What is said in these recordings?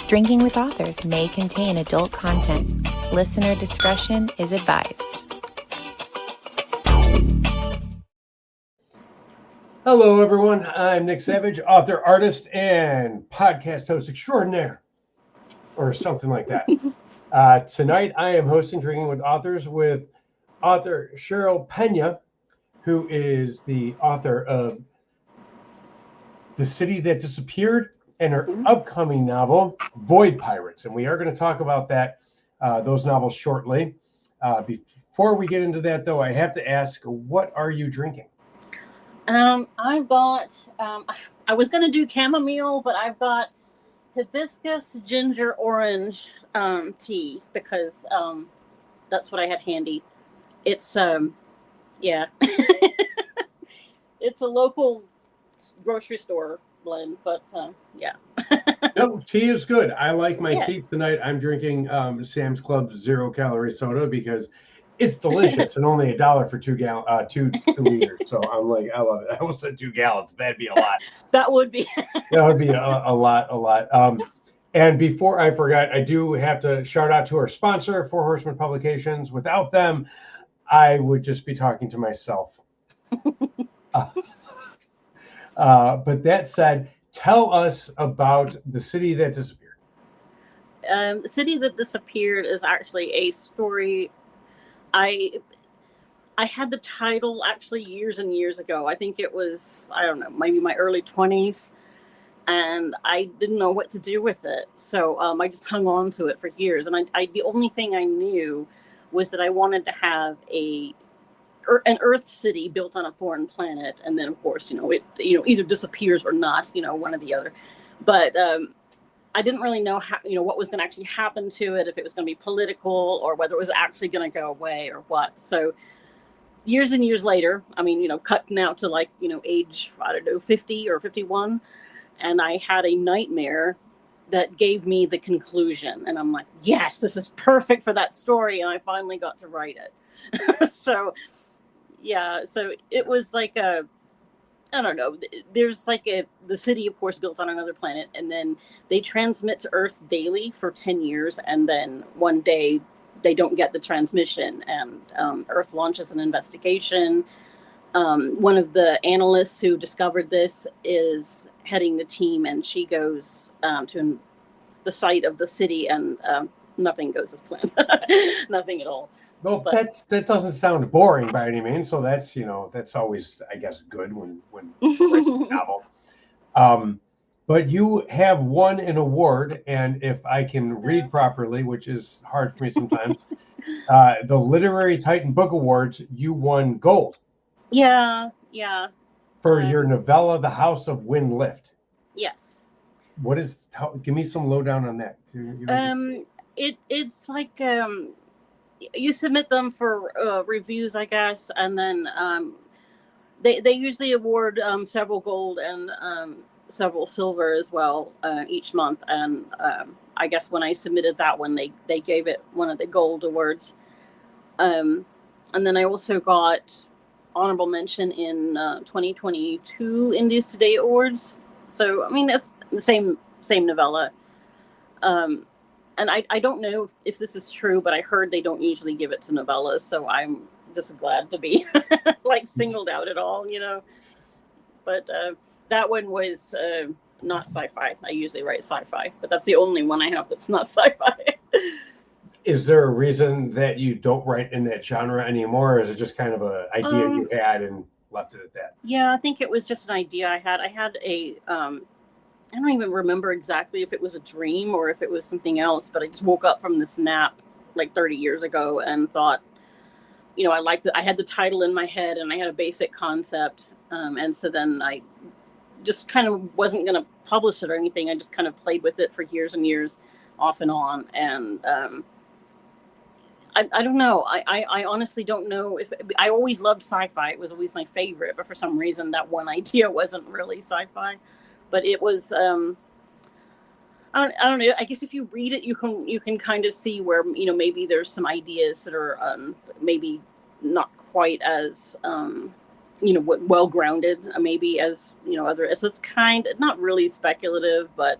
Drinking with Authors may contain adult content. Listener discretion is advised. Hello, everyone. I'm Nick Savage, author, artist, and podcast host extraordinaire, or something like that. Tonight, I am hosting Drinking with Authors with author Cheryl Pena, who is the author of The City That Disappeared and her upcoming novel, Void Pirates. And we are going to talk about those novels shortly. Before we get into that, though, I have to ask, what are you drinking? I bought, I was going to do chamomile, but I've got hibiscus ginger orange tea because that's what I had handy. It's, yeah, it's a local grocery store blend, but yeah. No, tea is good. I like my tea tonight. I'm drinking Sam's Club 0-calorie soda because it's delicious and only $1 for 2 liters. So I'm like, I love it. I almost said 2 gallons. That'd be a lot. That would be. That would be a lot. And before I forgot, I do have to shout out to our sponsor, Four Horsemen Publications. Without them, I would just be talking to myself. But that said, tell us about The City That Disappeared. The City That Disappeared is actually a story. I had the title actually years and years ago. I think it was, I don't know, maybe my early 20s. And I didn't know what to do with it. So I just hung on to it for years. And the only thing I knew was that I wanted to have an Earth city built on a foreign planet. And then, of course, it either disappears or not, one or the other. But I didn't really know how, what was going to actually happen to it, if it was going to be political or whether it was actually going to go away or what. So years and years later, cut now to age, 50 or 51. And I had a nightmare that gave me the conclusion. And I'm like, yes, this is perfect for that story. And I finally got to write it. So, yeah. So it was like I don't know. There's the city, of course, built on another planet. And then they transmit to Earth daily for 10 years. And then one day they don't get the transmission. And Earth launches an investigation. One of the analysts who discovered this is heading the team, and she goes to the site of the city, and nothing goes as planned. Nothing at all. Well, that doesn't sound boring by any means. So that's that's always, I guess, good when writing a novel. But you have won an award, and if I can read properly, which is hard for me sometimes, the Literary Titan Book Awards, you won gold. Yeah. For your novella, The House of Wind Lift. Yes. Give me some lowdown on that. It's like you submit them for reviews, I guess, and then they usually award several gold and several silver as well each month. And I guess when I submitted that one, they gave it one of the gold awards. And then I also got honorable mention in 2022 Indies Today Awards. So it's the same novella. And I don't know if this is true, but I heard they don't usually give it to novellas, so I'm just glad to be singled out at all, But that one was not sci-fi. I usually write sci-fi, but that's the only one I have that's not sci-fi. Is there a reason that you don't write in that genre anymore, or is it just kind of an idea you had and left it at that? Yeah, I think it was just an idea I had. I had I don't even remember exactly if it was a dream or if it was something else, but I just woke up from this nap 30 years ago and thought, I liked it. I had the title in my head and I had a basic concept. And so then I just kind of wasn't going to publish it or anything. I just kind of played with it for years and years off and on. And I don't know. I honestly don't know if I always loved sci-fi. It was always my favorite, but for some reason that one idea wasn't really sci-fi. But it was I don't know. I guess if you read it, you can kind of see where maybe there's some ideas that are maybe not quite as well grounded maybe as other. So it's kind of not really speculative, but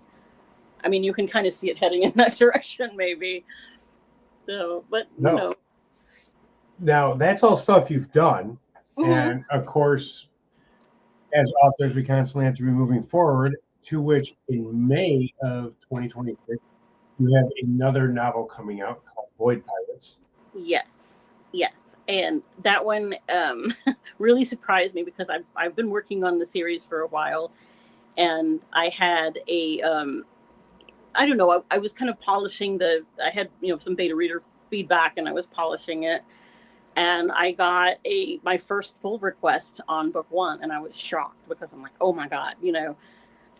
I mean, you can kind of see it heading in that direction, maybe. So, but No. you know. Now, that's all stuff you've done. Mhm. And of course, as authors, we constantly have to be moving forward, to which in May of 2026, you have another novel coming out called Void Pirates. Yes, and that one really surprised me because I've been working on the series for a while, and I had a I don't know, I was kind of polishing I had some beta reader feedback, and I was polishing it, and I got my first full request on book one, and I was shocked because I'm like, oh my god,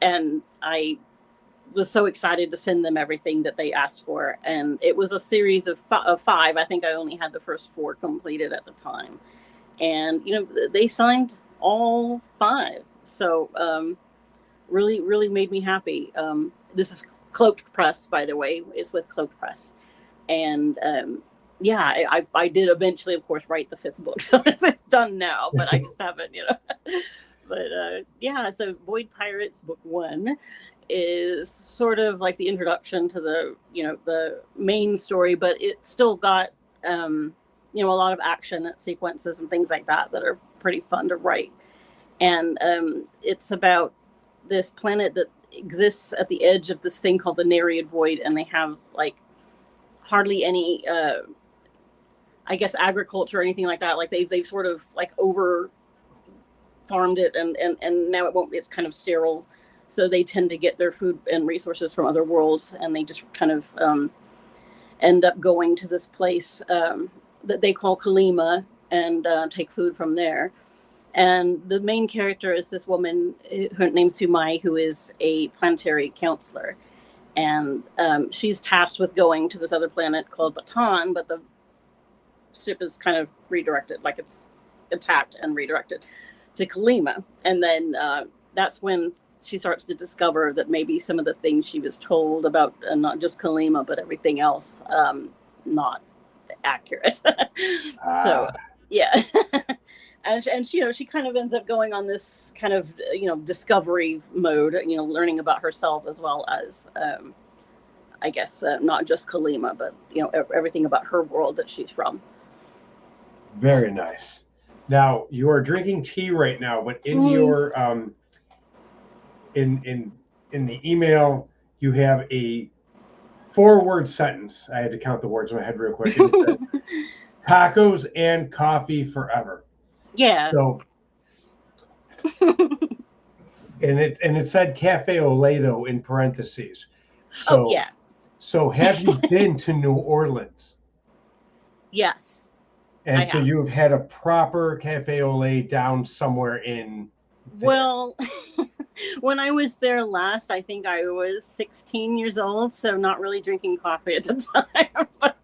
and I was so excited to send them everything that they asked for. And it was a series of five. I think I only had the first four completed at the time. And, they signed all five. So really, really made me happy. This is Cloaked Press, by the way. It's with Cloaked Press. And I did eventually, of course, write the fifth book. So it's done now, but I just haven't, But so Void Pirates book one is sort of like the introduction to the main story, but it still got a lot of action sequences and things like that are pretty fun to write. And it's about this planet that exists at the edge of this thing called the Nereid Void, and they have like hardly any I guess agriculture or anything like that. Like they've sort of like over farmed it, and now it's kind of sterile. So they tend to get their food and resources from other worlds, and they just kind of end up going to this place that they call Kalima, and take food from there. And the main character is this woman, her name's Sumai, who is a planetary counselor. And she's tasked with going to this other planet called Bataan, but the ship is kind of redirected, like it's attacked and redirected to Kalima. And then that's when she starts to discover that maybe some of the things she was told about not just Kalima, but everything else, not accurate. So, yeah. And she kind of ends up going on this kind of, discovery mode, learning about herself as well as, I guess, not just Kalima, but, everything about her world that she's from. Very nice. Now, you are drinking tea right now, but in your in the email, you have a 4-word sentence. I had to count the words in my head real quick. And it said, tacos and coffee forever. Yeah. So, and it said cafe au lait though in parentheses. So, oh yeah. So have you been to New Orleans? Yes. And so you've had a proper cafe au lait down somewhere in there. Well, when I was there last, I think I was 16 years old, so not really drinking coffee at the time. But,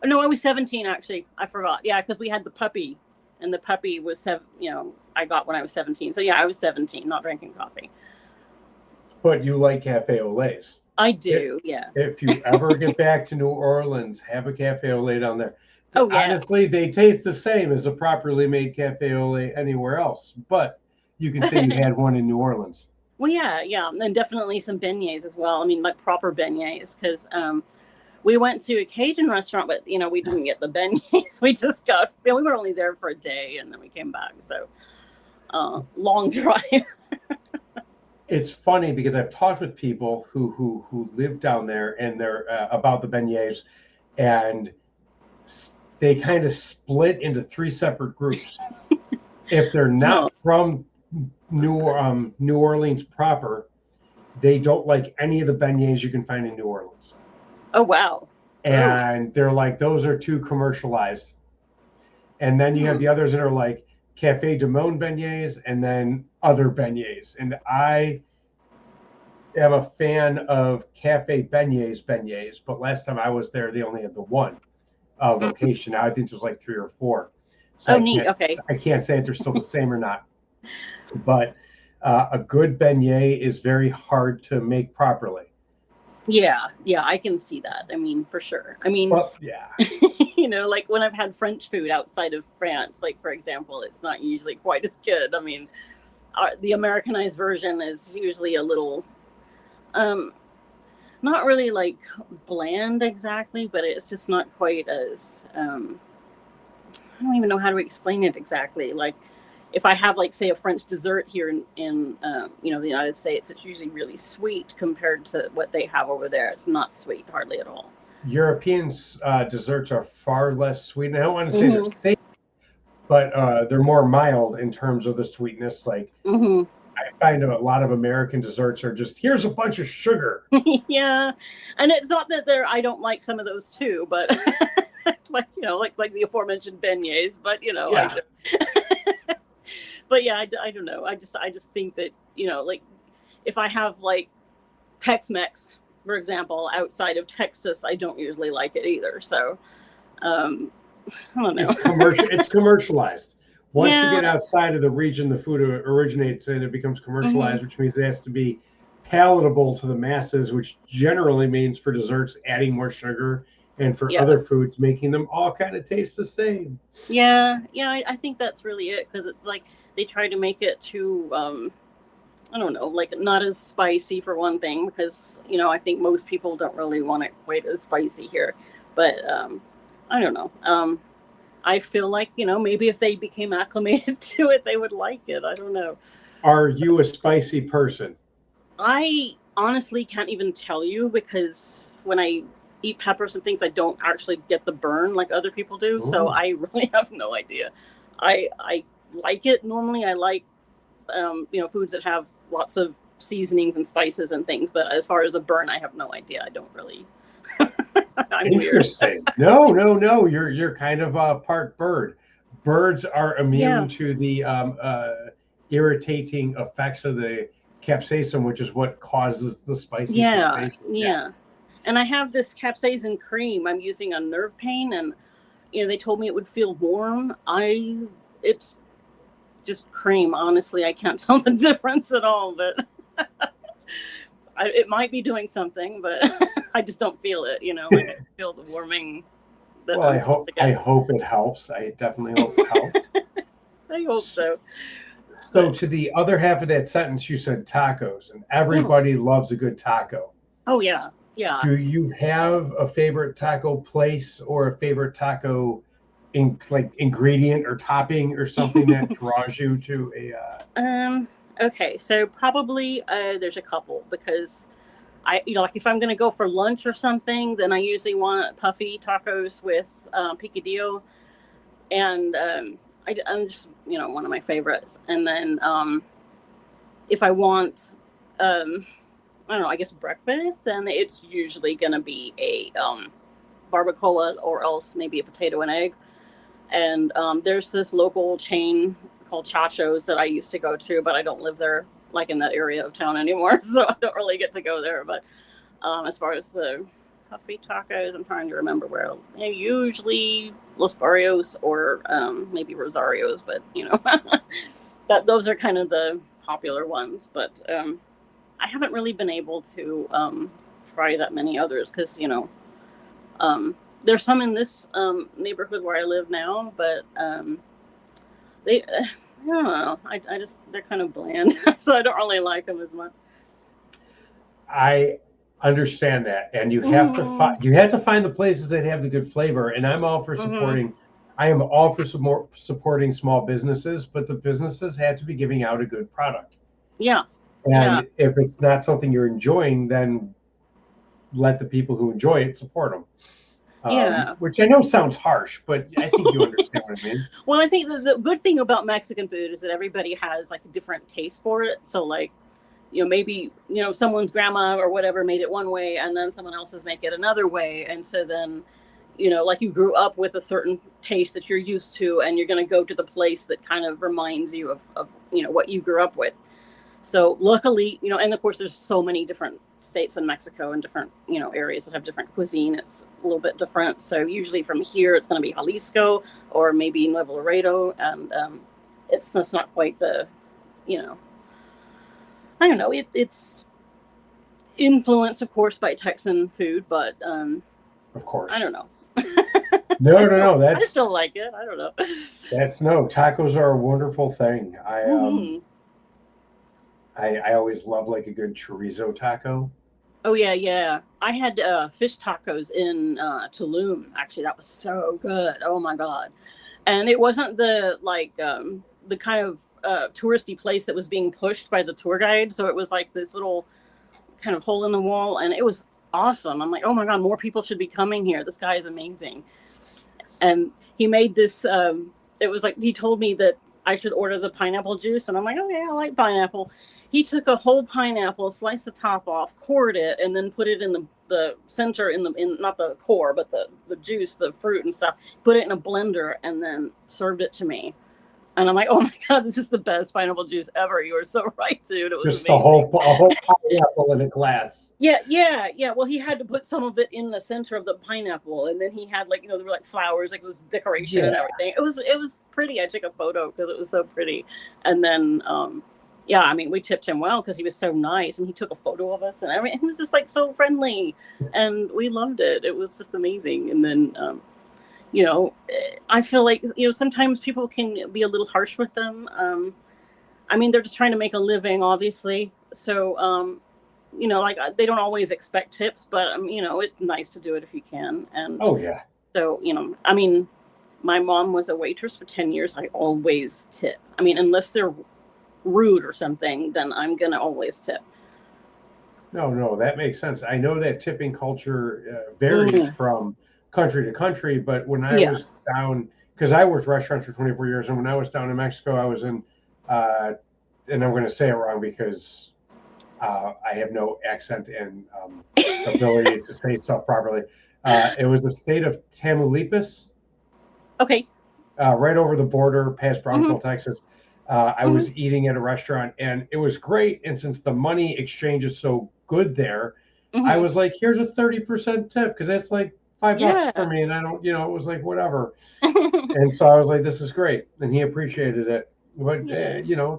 no, I was 17 actually. I forgot. Yeah, because we had the puppy, and the puppy was I got when I was 17. So yeah, I was 17, not drinking coffee. But you like cafe au laits. I do, yeah. If you ever get back to New Orleans, have a cafe au lait down there. Oh, yeah. Honestly, they taste the same as a properly made cafe au lait anywhere else, but you can say you had one in New Orleans. Well, yeah, and definitely some beignets as well. I mean, like proper beignets, because we went to a Cajun restaurant, but we didn't get the beignets. We just got. We were only there for a day, and then we came back. So long drive. It's funny because I've talked with people who live down there, and they're about the beignets, and they kind of split into 3 separate groups. If they're not from New Orleans proper, they don't like any of the beignets you can find in New Orleans. Oh, wow. And they're like, those are too commercialized. And then you have the others that are like Café du Monde beignets and then other beignets. And I am a fan of Café beignets, but last time I was there, they only had the one location. Now I think there's like 3 or 4. So neat. Okay. I can't say if they're still the same or not. But a good beignet is very hard to make properly. Yeah, I can see that. I mean, for sure. I mean, yeah. Like when I've had French food outside of France, like for example, it's not usually quite as good. I mean, the Americanized version is usually a little not really like bland exactly, but it's just not quite as I don't even know how to explain it exactly. Like if I have like say a French dessert here in the United States, it's usually really sweet compared to what they have over there. It's not sweet hardly at all. European desserts are far less sweet. And I don't want to say they're thick, but they're more mild in terms of the sweetness. Like I find a lot of American desserts are just, here's a bunch of sugar. Yeah, and it's not that I don't like some of those too, but like like the aforementioned beignets, but Yeah. But yeah, I don't know. I just think that like if I have like Tex-Mex, for example, outside of Texas, I don't usually like it either. So I don't know. It's commercialized. Once you Yeah. get outside of the region the food originates in, it becomes commercialized, which means it has to be palatable to the masses, which generally means for desserts adding more sugar, and for other foods making them all kind of taste the same. Yeah, I think that's really it, because it's like they try to make it too I don't know, like not as spicy for one thing, because I think most people don't really want it quite as spicy here, but I don't know. I feel like maybe if they became acclimated to it, they would like it. I don't know. Are you a spicy person? I honestly can't even tell you, because when I eat peppers and things, I don't actually get the burn like other people do. Ooh. So I really have no idea. I like it normally. I like foods that have lots of seasonings and spices and things, but as far as a burn, I have no idea. I don't really. I'm interesting. Weird. No. You're kind of a part bird. Birds are immune to the irritating effects of the capsaicin, which is what causes the spicy sensation. Yeah. And I have this capsaicin cream I'm using on nerve pain, and they told me it would feel warm. It's just cream. Honestly, I can't tell the difference at all, but it might be doing something, but I just don't feel it. Like I feel the warming. Well, I hope it helps. I definitely hope it helps. I hope so. So to the other half of that sentence, you said tacos, and everybody loves a good taco. Oh yeah. Yeah. Do you have a favorite taco place or a favorite taco ingredient or topping or something that draws you to a okay, so probably there's a couple, because I like if I'm gonna go for lunch or something, then I usually want puffy tacos with picadillo, and I'm just one of my favorites. And then if I want I don't know, I guess breakfast, then it's usually gonna be a barbacoa, or else maybe a potato and egg. And there's this local chain called Chacho's that I used to go to, but I don't live there, like in that area of town anymore, so I don't really get to go there. But as far as the puffy tacos, I'm trying to remember where. Usually Los Barrios or maybe Rosario's, but those are kind of the popular ones. But I haven't really been able to try that many others, because there's some in this neighborhood where I live now, but I don't know. I just, they're kind of bland, so I don't really like them as much. I understand that, and you have to find the places that have the good flavor. And I'm all for supporting. I am all for supporting small businesses, but the businesses have to be giving out a good product. Yeah. And if it's not something you're enjoying, then let the people who enjoy it support them. Which I know sounds harsh, but I think you understand what I mean. Well, I think the good thing about Mexican food is that everybody has like a different taste for it. So like, maybe, someone's grandma or whatever made it one way, and then someone else's make it another way. And so then, like you grew up with a certain taste that you're used to, and you're going to go to the place that kind of reminds you of what you grew up with. So luckily, and of course there's so many different states in Mexico and different, areas that have different cuisine. It's a little bit different. So usually from here, it's going to be Jalisco or maybe Nuevo Laredo. And it's not quite the, I don't know. It's influenced, of course, by Texan food, but of course, I don't know. No. I still like it. I don't know. Tacos are a wonderful thing. I always love like a good chorizo taco. Oh yeah, yeah. I had fish tacos in Tulum. Actually, that was so good. Oh my god! And it wasn't the kind of touristy place that was being pushed by the tour guide. So it was like this little kind of hole in the wall, and it was awesome. I'm like, oh my god, more people should be coming here. This guy is amazing. And he made this. It was like he told me that I should order the pineapple juice, and I'm like, okay, I like pineapple. He took a whole pineapple, sliced the top off, cored it, and then put it in the center in not the core, but the juice, the fruit and stuff. Put it in a blender and then served it to me. And I'm like, oh my god, this is the best pineapple juice ever. You were so right, dude. It was Just amazing. a whole pineapple in a glass. Yeah. Well, he had to put some of it in the center of the pineapple, and then he had like there were like flowers, like it was decoration and everything. It was pretty. I took a photo because it was so pretty, and then yeah, I mean, we tipped him well because he was so nice, and he took a photo of us and everything. He was just like so friendly, and we loved it. It was just amazing. And then I feel like sometimes people can be a little harsh with them. I mean, they're just trying to make a living, obviously. So, like they don't always expect tips, but it's nice to do it if you can. And oh yeah. So I mean, my mom was a waitress for 10 years. I always tip. I mean, unless they're rude or something, then I'm gonna always tip. No, that makes sense. I know that tipping culture varies from country to country, but when I was down, because I worked restaurants for 24 years, and when I was down in Mexico, I was in, and I'm going to say it wrong because I have no accent and ability to say stuff properly. It was the state of Tamaulipas. Okay. Right over the border past Brownsville, Texas. I was eating at a restaurant, and it was great. And since the money exchange is so good there, I was like, here's a 30% tip, because that's like $5 for me, and I don't, it was like whatever. And so I was like, this is great, and he appreciated it. But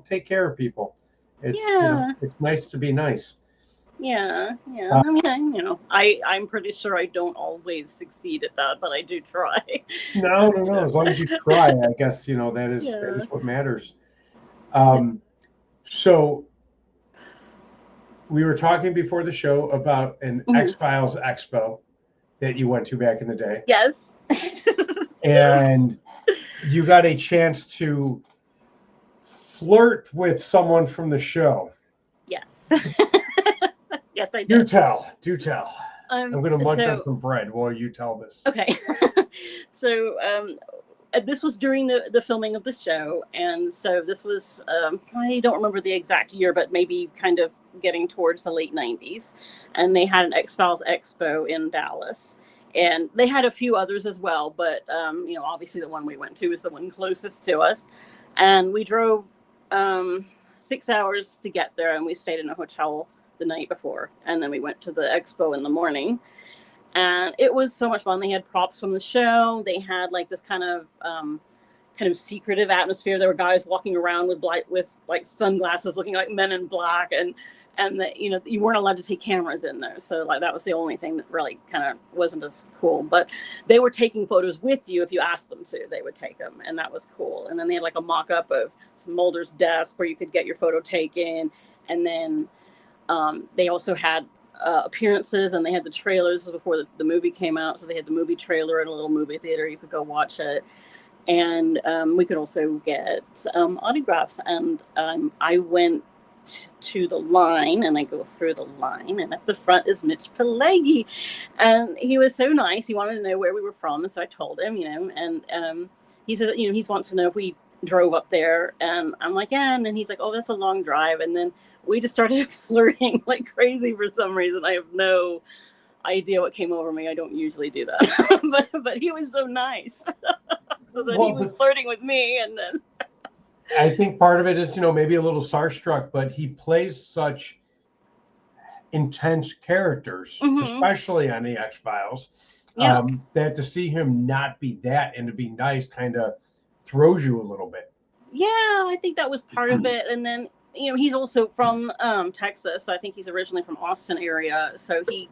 take care of people. It's it's nice to be nice. Yeah. I mean, I'm pretty sure I don't always succeed at that, but I do try. No. As long as you try, I guess that is what matters. So we were talking before the show about an X-Files Expo that you went to back in the day. Yes. And you got a chance to flirt with someone from the show. Yes. Yes, I did. Do tell. I'm going to munch on some bread while you tell this. Okay. So this was during the filming of the show. And so this was, I don't remember the exact year, but maybe kind of getting towards the late 90s. And they had an X-Files Expo in Dallas. And they had a few others as well. But, obviously the one we went to is the one closest to us. And we drove 6 hours to get there, and we stayed in a hotel the night before, and then we went to the expo in the morning, and it was so much fun. They had props from the show. They had like this kind of secretive atmosphere. There were guys walking around with like sunglasses, looking like Men in Black, and that you weren't allowed to take cameras in there. So like that was the only thing that really kind of wasn't as cool. But they were taking photos with you if you asked them to. They would take them, and that was cool. And then they had like a mock-up of Mulder's desk where you could get your photo taken, and then they also had appearances, and they had the trailers before the movie came out. So they had the movie trailer in a little movie theater. You could go watch it. And we could also get autographs. And I went to the line, and I go through the line, and at the front is Mitch Pileggi. And he was so nice. He wanted to know where we were from. And so I told him, and he said, he wants to know if we drove up there. And I'm like, yeah. And then he's like, oh, that's a long drive. And then we just started flirting like crazy for some reason. I have no idea what came over me. I don't usually do that. but he was so nice. So that he was flirting with me, and then I think part of it is, maybe a little starstruck, but he plays such intense characters, especially on the X-Files, that to see him not be that and to be nice kind of throws you a little bit. Yeah, I think that was part of it. And then, he's also from Texas. So I think he's originally from Austin area. So he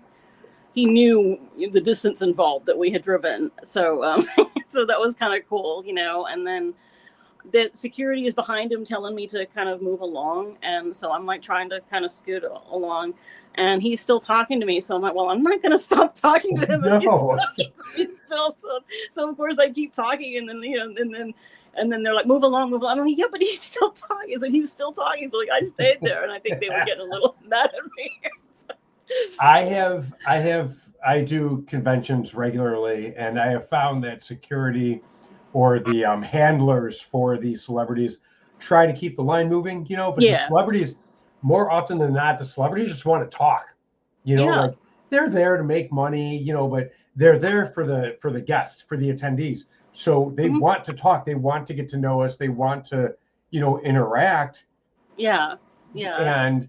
knew the distance involved that we had driven. So so that was kind of cool, and then the security is behind him telling me to kind of move along. And so I'm like trying to kind of scoot along. and he's still talking to me. So I'm like, well, I'm not going to stop talking to him. No. He's still so of course I keep talking, and then and then they're like, move along. I'm like, yeah, but he's still talking. So he was still talking. So like I stayed there, and I think they were getting a little mad at me. I do conventions regularly, and I have found that security or the handlers for the celebrities try to keep the line moving, but the celebrities, more often than not, the celebrities just want to talk, like they're there to make money, but they're there for the guests, for the attendees. So they want to talk. They want to get to know us. They want to, interact. Yeah. And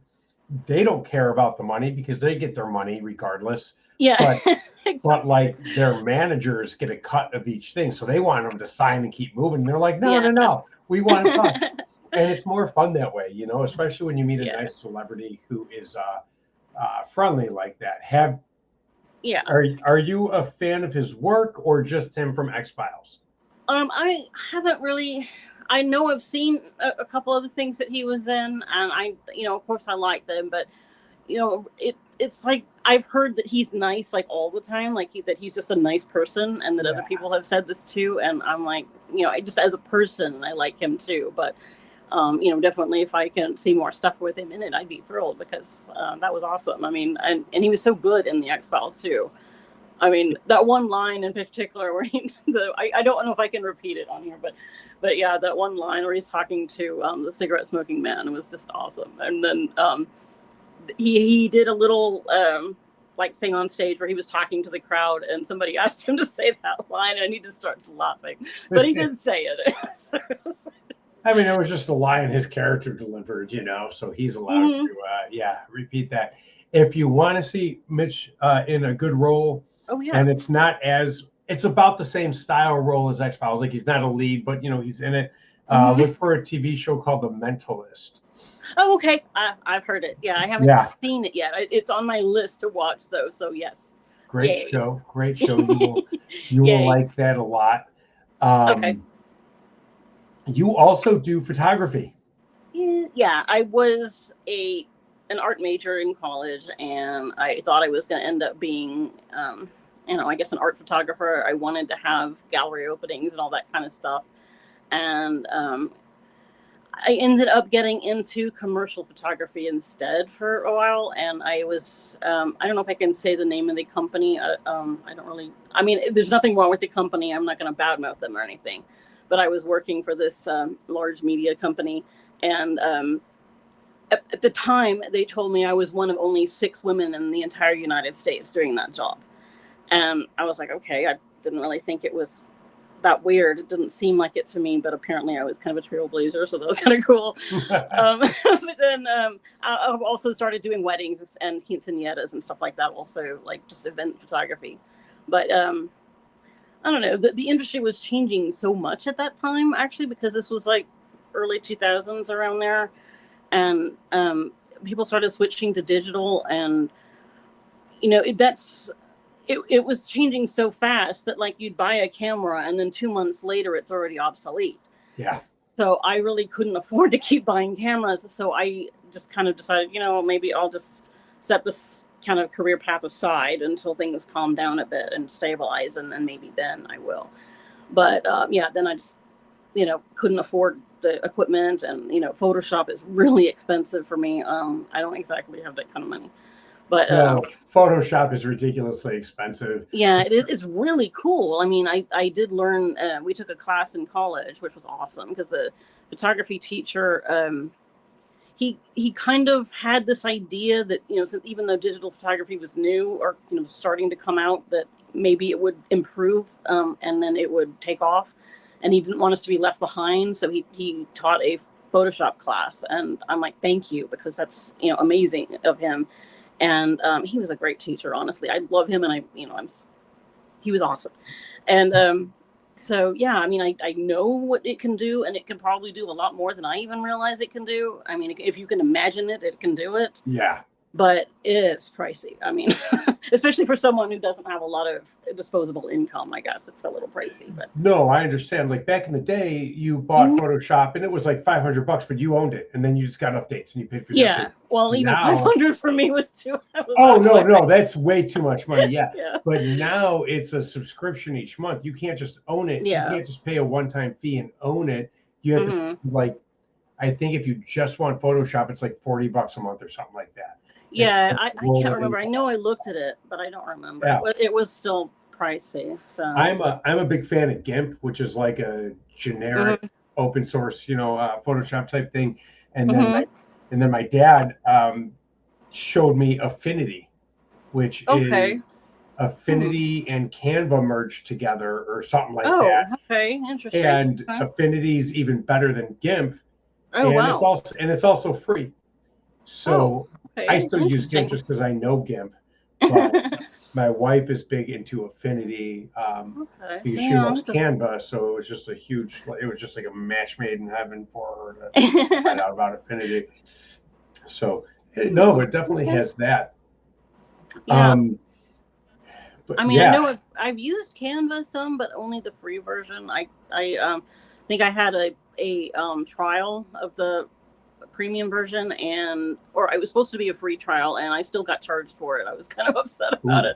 they don't care about the money because they get their money regardless. Yeah. But, exactly. but like their managers get a cut of each thing. So they want them to sign and keep moving. And they're like, no, we want to talk. And it's more fun that way, especially when you meet a nice celebrity who is friendly like that. Are you a fan of his work or just him from X-Files? I haven't really. I know I've seen a couple of the things that he was in, and of course I like them, but it's like I've heard that he's nice like all the time, like that he's just a nice person, and that other people have said this too, and I'm like, just as a person, I like him too, but definitely if I can see more stuff with him in it, I'd be thrilled, because that was awesome. I mean, and he was so good in the X-Files too. I mean, that one line in particular where I don't know if I can repeat it on here, but yeah, that one line where he's talking to the cigarette smoking man was just awesome. And then he did a little like thing on stage where he was talking to the crowd, and somebody asked him to say that line, and he just starts laughing, but he did say it. I mean, it was just a line his character delivered, so he's allowed to, repeat that. If you want to see Mitch in a good role, and it's about the same style role as X-Files, like he's not a lead, but he's in it. Look for a TV show called The Mentalist. Oh, okay. I've heard it. Yeah, I haven't seen it yet. It's on my list to watch though. So yes. Great show. You will like that a lot. Okay. You also do photography. Yeah, I was an art major in college, and I thought I was going to end up being, I guess an art photographer. I wanted to have gallery openings and all that kind of stuff. And I ended up getting into commercial photography instead for a while. And I was, I don't know if I can say the name of the company. I don't really, I mean, there's nothing wrong with the company. I'm not going to badmouth them or anything. But I was working for this large media company. And at the time, they told me I was one of only 6 women in the entire United States doing that job. And I was like, okay, I didn't really think it was that weird. It didn't seem like it to me, but apparently I was kind of a trailblazer, so that was kind of cool. But then I also started doing weddings and quinceañeras and stuff like that, also like just event photography. But I don't know, the industry was changing so much at that time, actually, because this was like early 2000s around there. And people started switching to digital, and it was changing so fast that like you'd buy a camera and then 2 months later it's already obsolete. Yeah. So I really couldn't afford to keep buying cameras. So I just kind of decided, maybe I'll just set this kind of career path aside until things calm down a bit and stabilize, and then maybe then I will. But then I just couldn't afford the equipment, and Photoshop is really expensive for me. I don't exactly have that kind of money, but Photoshop is ridiculously expensive. Yeah, it is. It's really cool. I mean, I did learn. We took a class in college, which was awesome, because the photography teacher, he kind of had this idea that even though digital photography was new or starting to come out, that maybe it would improve, and then it would take off. And he didn't want us to be left behind, so he taught a Photoshop class, and I'm like, thank you, because that's amazing of him, and he was a great teacher. Honestly, I love him, and he was awesome, and so yeah, I mean, I know what it can do, and it can probably do a lot more than I even realize it can do. I mean, if you can imagine it, it can do it. Yeah. but it is pricey. I mean, especially for someone who doesn't have a lot of disposable income, I guess it's a little pricey. But no, I understand. Like back in the day, you bought Photoshop and it was like $500, but you owned it, and then you just got updates and you paid for the updates. Well, even now, 500 for me was too. Oh no, that's way too much money. Yeah. Yeah. But now it's a subscription each month. You can't just own it. Yeah. You can't just pay a one-time fee and own it. You have to, like, I think if you just want Photoshop, it's like $40 a month or something like that. Yeah, I can't remember. I know I looked at it, but I don't remember. Yeah. It was still pricey. So I'm a big fan of GIMP, which is like a generic open source, Photoshop type thing. And then my dad showed me Affinity, which is Affinity and Canva merged together or something like that. Oh, okay, interesting. And Affinity is even better than GIMP. Oh, and wow. It's also free. So I still use GIMP just because I know GIMP. But my wife is big into Affinity because she loves Canva. So it was just like a match made in heaven for her to find out about Affinity. So no, it definitely has that. Yeah. But, I mean, I know I've used Canva some, but only the free version. I think I had a trial of the premium version, or it was supposed to be a free trial, and I still got charged for it. I was kind of upset about it.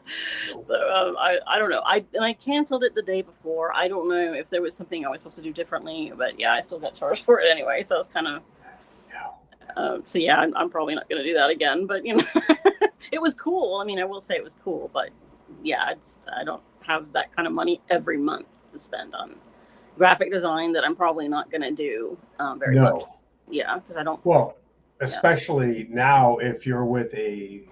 So I don't know. I canceled it the day before. I don't know if there was something I was supposed to do differently, but yeah, I still got charged for it anyway. So it's kind of. So yeah, I'm probably not going to do that again. But it was cool. I mean, I will say it was cool, but yeah, I don't have that kind of money every month to spend on graphic design that I'm probably not going to do very much. Yeah, because I don't. Well, especially now, if you're with a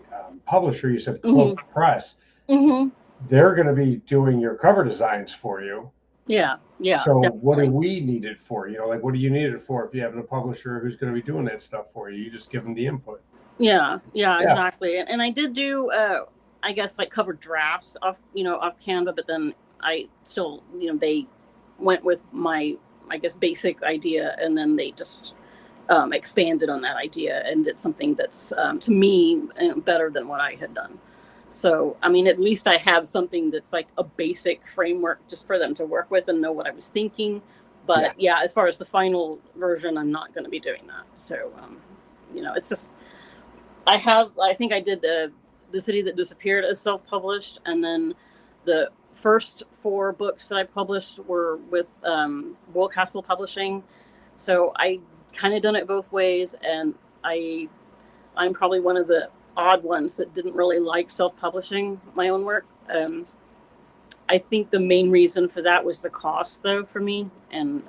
publisher, you said Cloak Press, they're going to be doing your cover designs for you. Yeah. So definitely. what do we need it for? Like, what do you need it for if you have the publisher who's going to be doing that stuff for you? You just give them the input. Yeah, exactly. And I did do, I guess, like cover drafts off Canva, but then I still, they went with my, I guess, basic idea, and then they just expanded on that idea and did something that's, to me, better than what I had done. So, I mean, at least I have something that's like a basic framework just for them to work with and know what I was thinking. But yeah, as far as the final version, I'm not going to be doing that. So, it's just, I think I did the City That Disappeared as self-published. And then the first 4 books that I published were with Wool Castle Publishing. So I kind of done it both ways. And I'm probably one of the odd ones that didn't really like self-publishing my own work. I think the main reason for that was the cost, though, for me. And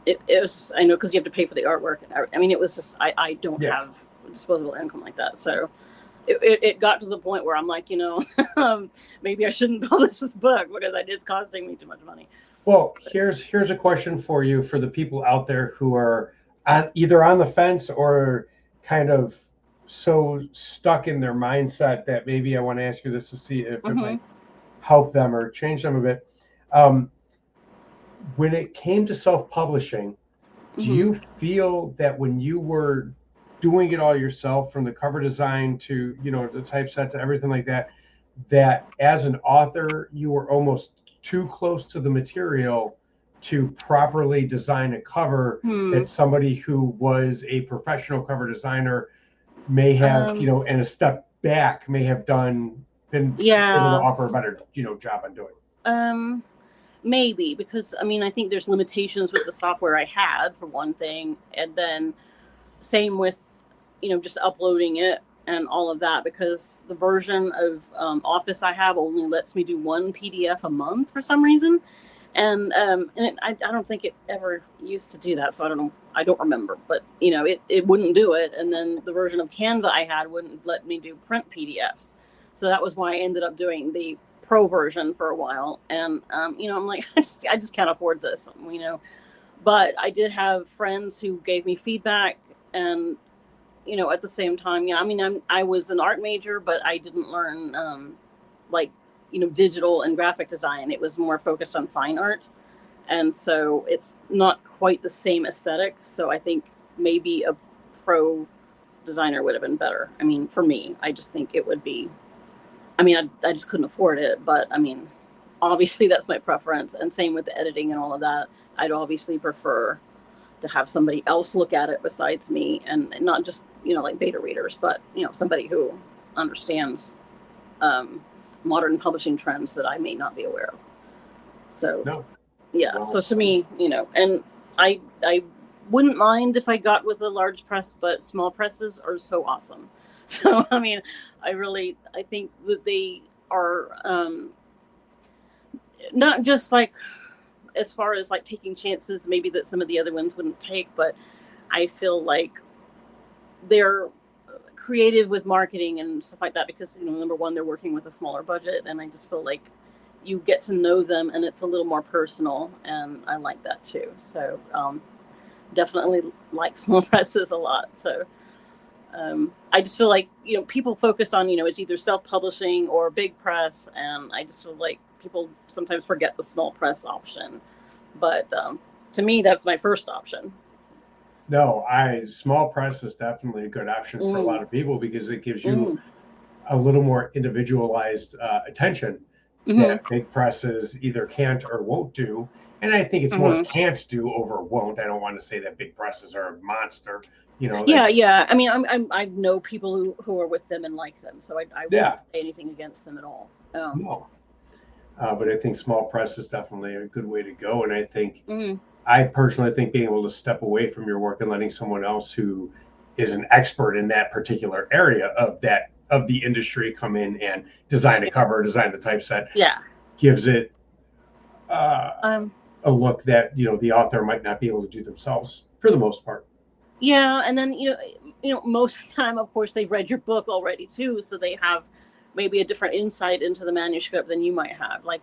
it was, I know, because you have to pay for the artwork. I mean, it was just, I don't have disposable income like that. So it got to the point where I'm like, maybe I shouldn't publish this book because it's costing me too much money. Well, here's a question for you, for the people out there who are either on the fence or kind of so stuck in their mindset that maybe I want to ask you this to see if it might help them or change them a bit. When it came to self-publishing, do you feel that when you were doing it all yourself, from the cover design to the typeset to everything like that, that as an author you were almost too close to the material to properly design a cover that somebody who was a professional cover designer may have, and a step back may have been able to offer a better, job on doing? Maybe, because I mean, I think there's limitations with the software I had, for one thing, and then same with, just uploading it and all of that, because the version of Office I have only lets me do 1 PDF a month for some reason. And I don't think it ever used to do that, so I don't know. I don't remember, but it wouldn't do it. And then the version of Canva I had wouldn't let me do print PDFs, so that was why I ended up doing the Pro version for a while. And I'm like, I just can't afford this, But I did have friends who gave me feedback, and at the same time, I was an art major, but I didn't learn digital and graphic design. It was more focused on fine art. And so it's not quite the same aesthetic. So I think maybe a pro designer would have been better. I mean, for me, I just think it would be, I mean, I just couldn't afford it, but I mean, obviously that's my preference. And same with the editing and all of that. I'd obviously prefer to have somebody else look at it besides me, and not just, like beta readers, but, somebody who understands modern publishing trends that I may not be aware of. So, No. yeah. Well, So to me, and I wouldn't mind if I got with a large press, but small presses are so awesome. So, I mean, I think that they are not just like, as far as like taking chances, maybe that some of the other ones wouldn't take, but I feel like they're creative with marketing and stuff like that because, number one, they're working with a smaller budget, and I just feel like you get to know them and it's a little more personal, and I like that too. So definitely like small presses a lot. So I just feel like, people focus on, it's either self-publishing or big press, and I just feel like people sometimes forget the small press option. But to me, that's my first option. No, small press is definitely a good option for a lot of people because it gives you a little more individualized attention that big presses either can't or won't do. And I think it's more can't do over won't. I don't want to say that big presses are a monster. Yeah. I mean, I know people who are with them and like them, so I won't say anything against them at all. No. But I think small press is definitely a good way to go. And I think I personally think being able to step away from your work and letting someone else who is an expert in that particular area of the industry come in and design a cover, design the typeset, gives it a look that the author might not be able to do themselves for the most part. Yeah, and then most of the time, of course, they've read your book already too, so they have maybe a different insight into the manuscript than you might have. Like,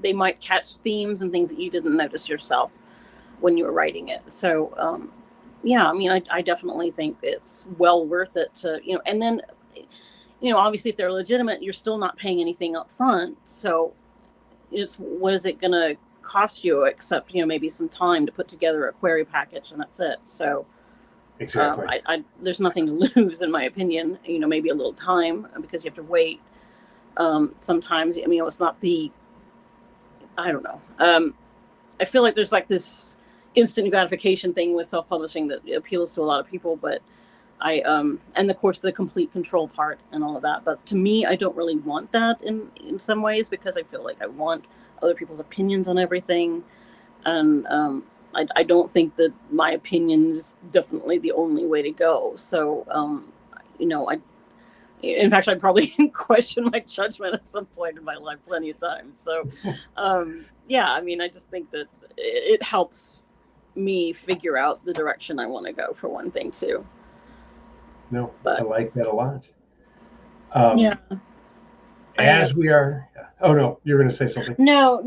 they might catch themes and things that you didn't notice yourself when you were writing it. So I mean, I definitely think it's well worth it to, and then obviously if they're legitimate, you're still not paying anything up front, so what is it going to cost you except maybe some time to put together a query package, and that's it. So exactly, there's nothing to lose in my opinion. Maybe a little time because you have to wait. Sometimes, I mean, it's not I don't know. I feel like there's like this instant gratification thing with self-publishing that appeals to a lot of people, but and of course the complete control part and all of that. But to me, I don't really want that in some ways, because I feel like I want other people's opinions on everything. And I don't think that my opinion is definitely the only way to go. So, in fact, I probably question my judgment at some point in my life plenty of times. So, I mean, I just think that it helps me figure out the direction I want to go, for one thing, too. No, but I like that a lot. As we are, oh no, you're going to say something. No.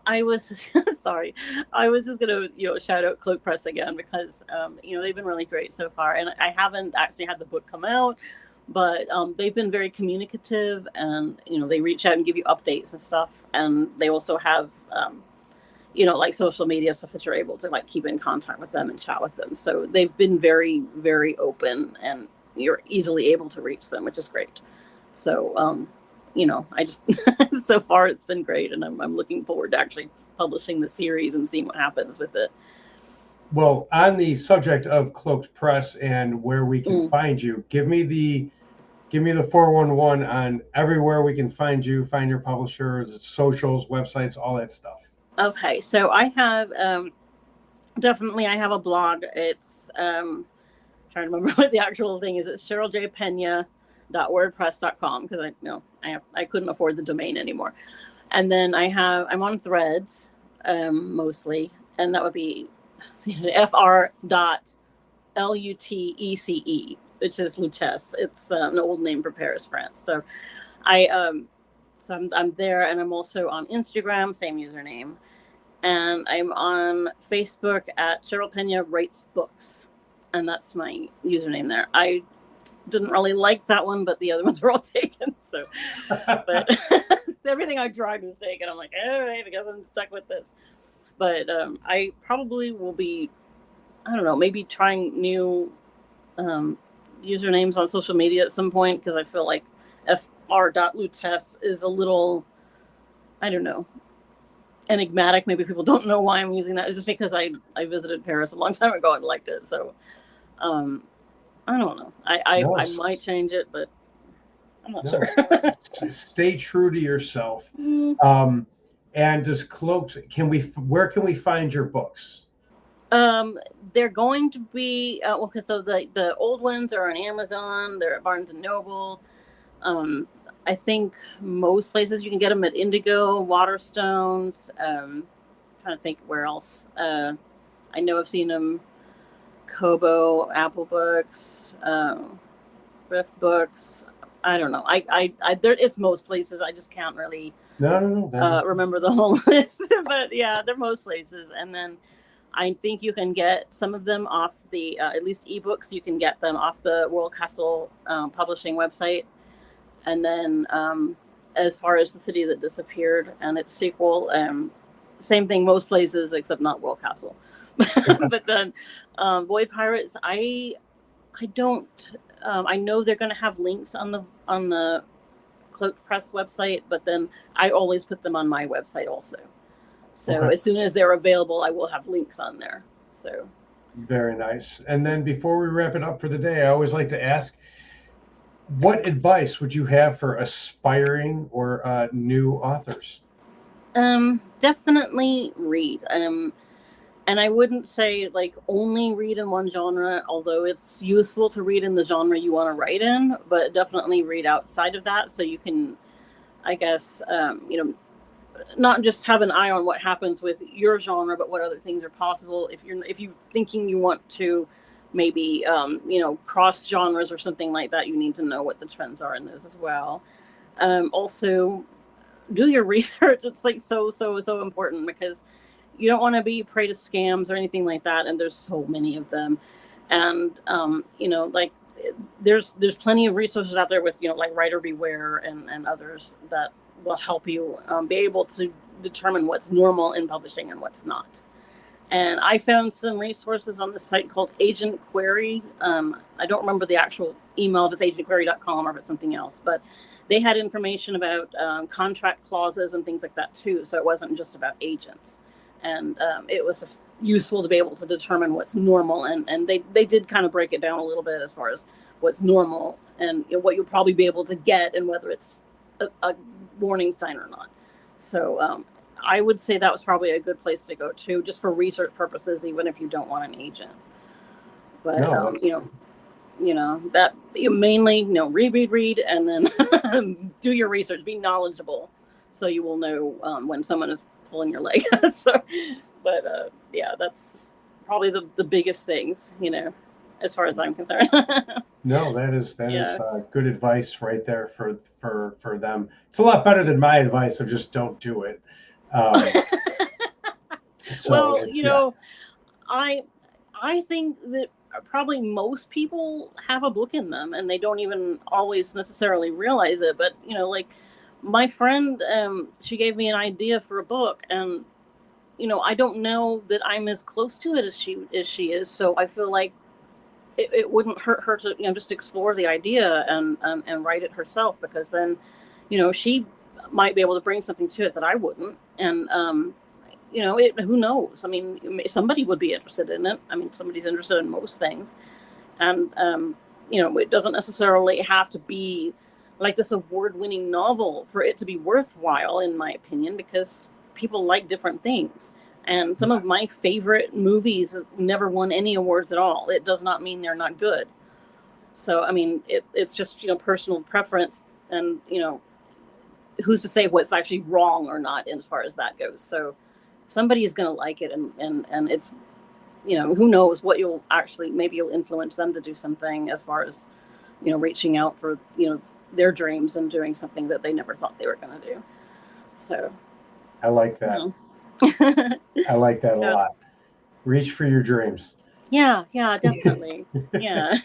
I was just, sorry. I was just going to, shout out Cloak Press again because, they've been really great so far. And I haven't actually had the book come out, but they've been very communicative, and, they reach out and give you updates and stuff. And they also have, like social media stuff that you're able to like keep in contact with them and chat with them. So they've been very, very open, and you're easily able to reach them, which is great. So, I just, so far it's been great, and I'm looking forward to actually publishing the series and seeing what happens with it. Well, on the subject of Cloaked Press and where we can find you, give me the 411 on everywhere we can find you, find your publishers, socials, websites, all that stuff. Okay, so I have definitely I have a blog. It's trying to remember what the actual thing is. It's CherylJPena.wordpress.com, because I couldn't afford the domain anymore. And then I'm on Threads mostly, and that would be fr.lutece, which is Lutece. It's an old name for Paris, France. So I'm there, and I'm also on Instagram, same username, and I'm on Facebook at Cheryl Pena Writes Books, and that's my username there. I didn't really like that one, but the other ones were all taken. So, but everything I tried was taken. I'm like, all right, I guess I'm stuck with this. But I probably will be, I don't know, maybe trying new usernames on social media at some point, because I feel like fr.lutess is a little, I don't know, enigmatic. Maybe people don't know why I'm using that. It's just because I visited Paris a long time ago and liked it. So I don't know. I might change it, but I'm not sure. Stay true to yourself. Mm. And does Cloaks, where can we find your books? They're going to be okay. So the old ones are on Amazon. They're at Barnes and Noble. I think most places you can get them at Indigo, Waterstones. Trying to think where else. I know I've seen them Kobo, Apple Books, Thrift Books. I don't know. It's most places. I just can't really remember the whole list. But yeah, they're most places. And then I think you can get some of them off the, at least ebooks, you can get them off the World Castle publishing website. And then as far as The City That Disappeared and its sequel, same thing most places except not World Castle. But then Boy Pirates, I don't, I know they're going to have links on the Cloaked Press website, but then I always put them on my website also. So as soon as they're available, I will have links on there. So very nice. And then before we wrap it up for the day, I always like to ask, what advice would you have for aspiring or new authors? Definitely read. And I wouldn't say like only read in one genre, although it's useful to read in the genre you want to write in, but definitely read outside of that so you can, I guess, not just have an eye on what happens with your genre, but what other things are possible. If you're thinking you want to maybe cross genres or something like that, you need to know what the trends are in those as well. Also, do your research. It's like so important, because you don't want to be prey to scams or anything like that. And there's so many of them. And like there's plenty of resources out there with like Writer Beware and others that will help you be able to determine what's normal in publishing and what's not. And I found some resources on the site called Agent Query. I don't remember the actual email, if it's agentquery.com or if it's something else, but they had information about contract clauses and things like that too. So it wasn't just about agents. And it was just useful to be able to determine what's normal. And they did kind of break it down a little bit as far as what's normal and what you'll probably be able to get and whether it's a warning sign or not. So I would say that was probably a good place to go to, just for research purposes, even if you don't want an agent. But that you mainly read, and then do your research, be knowledgeable, so you will know when someone is pulling your leg. But that's probably the biggest things, as far as I'm concerned. No, that is good advice right there for them. It's a lot better than my advice of just don't do it. I think that probably most people have a book in them and they don't even always necessarily realize it. But like my friend, she gave me an idea for a book, and I don't know that I'm as close to it as she is. So I feel like it wouldn't hurt her to just explore the idea and write it herself, because then she might be able to bring something to it that I wouldn't. And who knows? I mean, somebody would be interested in it. I mean, somebody's interested in most things, and it doesn't necessarily have to be like this award-winning novel for it to be worthwhile, in my opinion, because people like different things. And some of my favorite movies never won any awards at all. It does not mean they're not good. So, I mean, it's just, personal preference, and, who's to say what's actually wrong or not as far as that goes. So somebody is going to like it, and it's, who knows what maybe you'll influence them to do something as far as, reaching out for, their dreams and doing something that they never thought they were going to do. So I like that. I like that a lot. Reach for your dreams. Yeah, definitely. Yeah.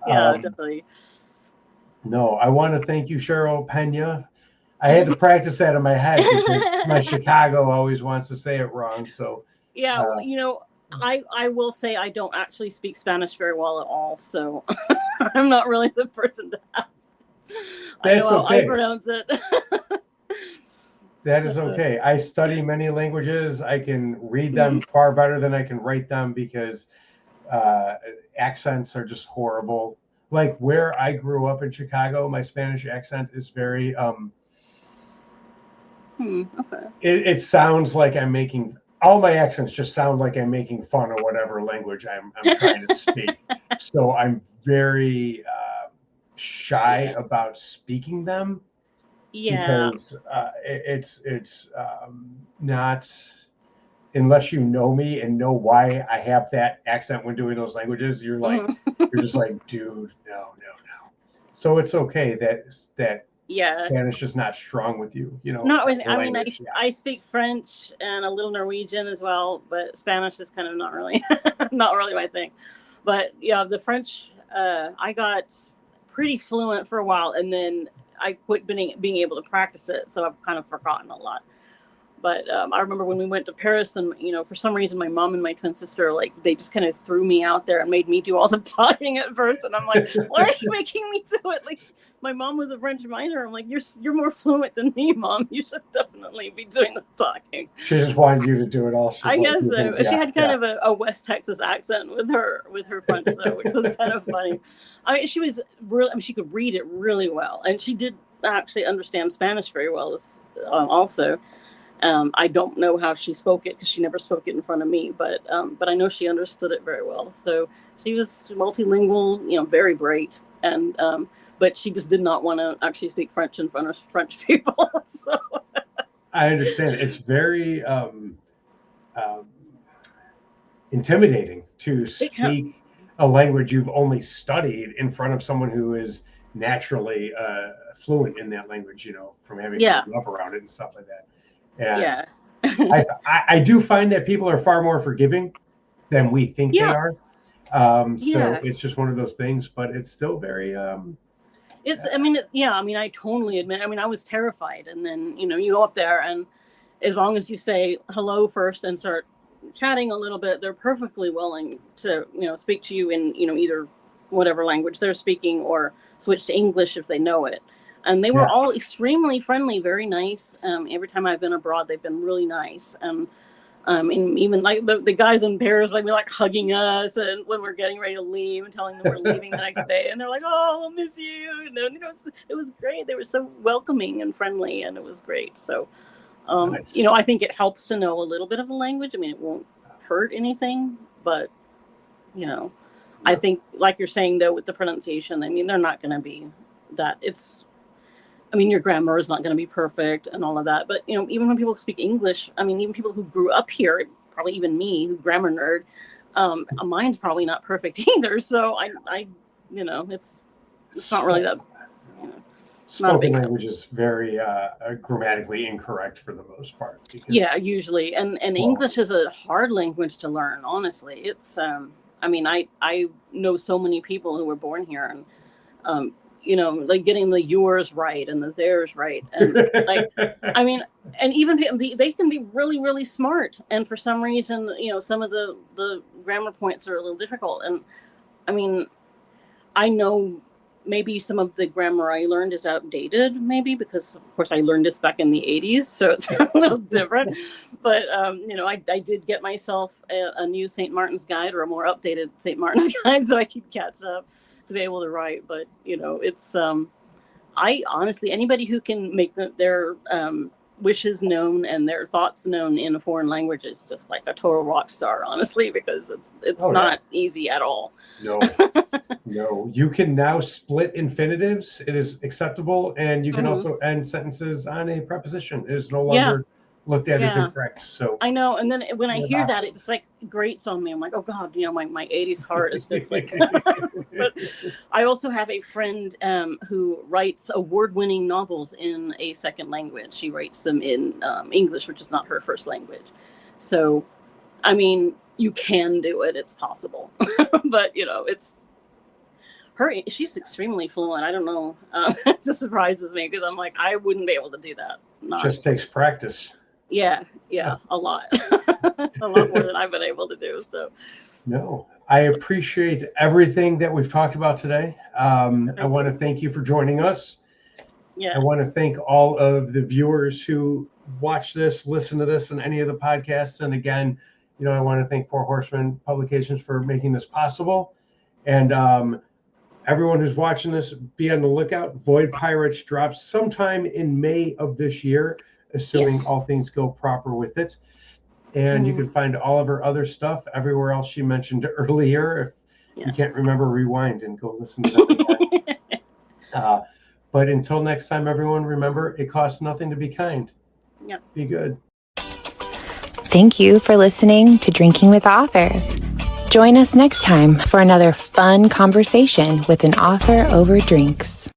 Definitely. No, I want to thank you, Cheryl Pena. I had to practice that in my head because my Chicago always wants to say it wrong. So I will say I don't actually speak Spanish very well at all, so I'm not really the person to ask. I know how I pronounce it. That is okay. I study many languages. I can read them far better than I can write them because accents are just horrible. Like where I grew up in Chicago, my Spanish accent is very Okay. It sounds like I'm making all my accents just sound like I'm making fun of whatever language I'm trying to speak. So I'm very shy about speaking them. Yeah. Because it's not, unless you know me and know why I have that accent when doing those languages, you're like you're just like, dude, no. So it's okay that Spanish is not strong with you, you know. Not really. I mean, I speak French and a little Norwegian as well, but Spanish is kind of not really my thing. But yeah, the French I got pretty fluent for a while, and then I quit being able to practice it, so I've kind of forgotten a lot. But I remember when we went to Paris, and for some reason, my mom and my twin sister, like, they just kind of threw me out there and made me do all the talking at first, and I'm like, why are you making me do it? Like, my mom was a French minor. I'm like, you're more fluent than me, Mom. You should definitely be doing the talking. She just wanted you to do it all. I guess so. She had kind of a West Texas accent with her French, though, which was kind of funny. I mean, she was really. I mean, she could read it really well, and she did actually understand Spanish very well. Also, I don't know how she spoke it because she never spoke it in front of me, but I know she understood it very well. So she was multilingual, very bright, and but she just did not want to actually speak French in front of French people. So. I understand. It's very intimidating to speak a language you've only studied in front of someone who is naturally fluent in that language, from having grown up around it and stuff like that. And I do find that people are far more forgiving than we think they are. So it's just one of those things, but it's still very I totally admit. I mean, I was terrified, and then you go up there, and as long as you say hello first and start chatting a little bit, they're perfectly willing to speak to you in either whatever language they're speaking, or switch to English if they know it. And they were all extremely friendly, very nice. Every time I've been abroad, they've been really nice. And even like the guys in Paris, like, hugging us, and when we're getting ready to leave, and telling them we're leaving the next day, and they're like, "Oh, I'll miss you." And it was great. They were so welcoming and friendly, and it was great. So, nice. I think it helps to know a little bit of a language. I mean, it won't hurt anything, but I think, like you're saying though, with the pronunciation, I mean, they're not going to be that. Your grammar is not going to be perfect and all of that. But, even when people speak English, I mean, even people who grew up here, probably even me, who grammar nerd, mine's probably not perfect either. So it's not really that. Spoken language is very grammatically incorrect for the most part. Usually. And English is a hard language to learn, honestly. It's, I know so many people who were born here, and, like getting the yours right and the theirs right. And and even they can be really, really smart. And for some reason, some of the grammar points are a little difficult. And I mean, I know maybe some of the grammar I learned is outdated, maybe because, of course, I learned this back in the 80s. So it's a little different. But, I did get myself a new St. Martin's Guide, or a more updated St. Martin's Guide, so I could catch up to be able to write. But it's I honestly, anybody who can make their wishes known and their thoughts known in a foreign language is just like a total rock star, honestly, because it's not easy at all. No, you can now split infinitives. It is acceptable, and you can also end sentences on a preposition. It is no longer looked at as incorrect. So I know, and then when I hear that, it's like grates on me. I'm like, oh God, my 80s heart is just like. But I also have a friend who writes award-winning novels in a second language. She writes them in English, which is not her first language. So, I mean, you can do it. It's possible, but it's. She's extremely fluent. I don't know. It just surprises me because I'm like, I wouldn't be able to do that. Just takes practice. Yeah, a lot. A lot more than I've been able to do. So No, I appreciate everything that we've talked about today. I want to thank you for joining us. yeah. I want to thank all of the viewers who watch this, listen to this, and any of the podcasts. And again, I want to thank Four Horsemen Publications for making this possible. And everyone who's watching this, be on the lookout. Void Pirates drops sometime in May of this year, assuming Yes. all things go proper with it. And you can find all of her other stuff everywhere else she mentioned earlier. If you can't remember, rewind and go listen to that again. But until next time, everyone, remember, it costs nothing to be kind. Yep. Be good. Thank you for listening to Drinking with Authors. Join us next time for another fun conversation with an author over drinks.